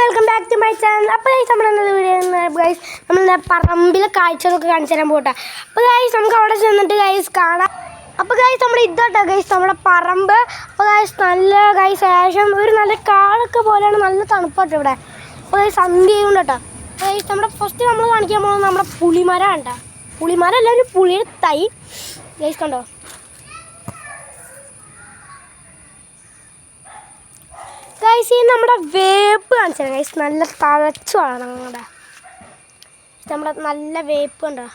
Welcome back to my channel. അപ്പോൾ guys നമ്മളെന്നത് video guys നമ്മളുടെ പറമ്പിലെ കാഴ്ചകളൊക്കെ കാണിച്ചു തരാൻ പോട്ടെ. അപ്പോൾ ഗൈസ് നമുക്ക് അവിടെ ചെന്നിട്ട് ഗൈസ് കാണാം. അപ്പോൾ ഗൈസ് നമ്മുടെ ഇതോട്ടോ ഗൈസ് നമ്മുടെ പറമ്പ്. അപ്പോൾ ഗൈസ് നല്ല ഗൈസ് ശേഷം ഒരു നല്ല കാടൊക്കെ പോലെയാണ്, നല്ല തണുപ്പാട്ടോ ഇവിടെ. അപ്പോൾ ഗൈസ് സന്ധ്യ ചെയ്യുന്നുണ്ട് കേട്ടോ. അപ്പോൾ ഗൈസ് നമ്മുടെ ഫസ്റ്റ് നമ്മൾ കാണിക്കാൻ പോകുന്നത് നമ്മുടെ പുളിമരം കണ്ടോ. പുളിമരം അല്ല, ഒരു പുളിയുടെ തൈ ഗൈസ് കണ്ടോ. ഗൈസ് ഈ നമ്മുടെ വേപ്പ് കാണിച്ചാൽ ഗൈസ് നല്ല തഴച്ചു വളരണം നമ്മുടെ നല്ല വേപ്പ് ഉണ്ടോ.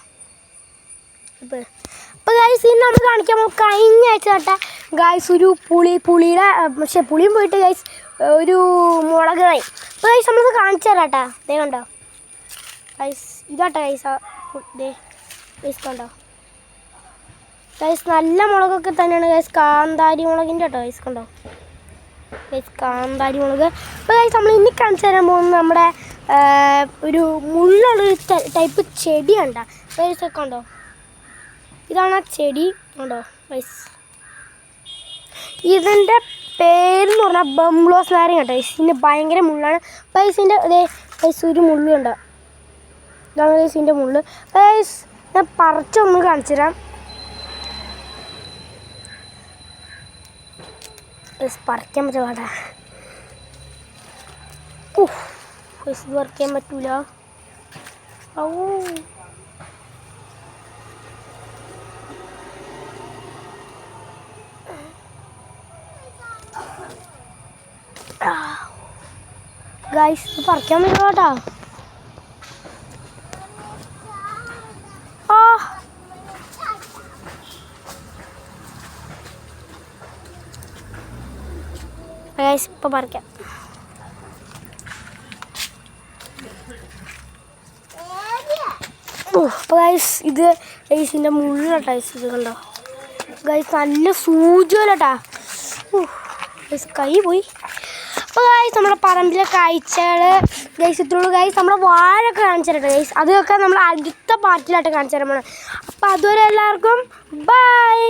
അപ്പോൾ ഗൈസ് ഇന്ന് നമ്മൾ കാണിക്കാൻ പോകുമ്പോൾ കഴിഞ്ഞ ആഴ്ച തൊട്ട ഗൈസ് ഒരു പുളിയുടെ പക്ഷേ പുളിയും പോയിട്ട് ഗൈസ് ഒരു മുളക് തൈ. അപ്പോൾ ഗൈസ് നമ്മളത് കാണിച്ചു തരാം കേട്ടോ. ദേ കണ്ടോ ഗൈസ്, ഇതാട്ടോ ഗൈസ് ദേ ഗൈസ് കണ്ടോ. ഗൈസ് നല്ല മുളകൊക്കെ തന്നെയാണ് ഗൈസ്, കാന്താരി മുളകിൻ്റെ കേട്ടോ ഗൈസ് കണ്ടോ. ഗൈസ് കാന്താരി മുളക്. അപ്പോൾ ഗൈസ് നമ്മൾ ഇനി കാണിച്ചു തരാൻ പോകുന്നത് നമ്മുടെ ഒരു മുള്ളുള്ളൊരു ടൈപ്പ് ചെടി കണ്ടോ ഗൈസ് ഒക്കെ ഉണ്ടോ. ഇതാണ് ആ ചെടി ഉണ്ടോ ഗൈസ്. ഇതിൻ്റെ പേരെന്ന് പറഞ്ഞാൽ ബംബ്ലോസ് നാരങ്ങ കേട്ടോ ഗൈസ്. ഇതിൻ്റെ ഭയങ്കര മുള്ളാണ്. ഗൈസിൻ്റെ അതേ ഗൈസ് ഒരു മുള്ളു ഉണ്ടോ. ഇതാണ് ഗൈസിൻ്റെ മുള്ള്. ഗൈസ് ഞാൻ പറിച്ചൊന്ന് കാണിച്ചു തരാം. പറിക്കാൻ പറ്റും ഇത് പറിക്കാൻ പറ്റൂല. ഓ ഗൈസ് ഇത് പറിക്കാൻ പറ്റുമോ കേട്ടോ. ഗൈസ് ഇപ്പോൾ പറിക്കാം. അപ്പോൾ ഗൈസ് ഇത് ഗൈസിൻ്റെ മുള്ളിലോട്ടോ ഗൈസ്. ഇത് കണ്ടോ ഗൈസ് നല്ല സൂചിയല്ലോട്ടാ. ഗൈസ് കൈ പോയി. അപ്പോൾ ഗൈസ് നമ്മുടെ പറമ്പിലെ കാഴ്ചകൾ ഗൈസ് ഇത്രയുള്ളൂ ഗൈസ്. നമ്മുടെ വാഴയൊക്കെ കാണിച്ചു തരട്ടെ ഗൈസ്. അതൊക്കെ നമ്മൾ അടുത്ത പാർട്ടിലായിട്ട് കാണിച്ചു തരാൻ പോകണം. അപ്പോൾ അതുവരെ എല്ലാവർക്കും ബൈ.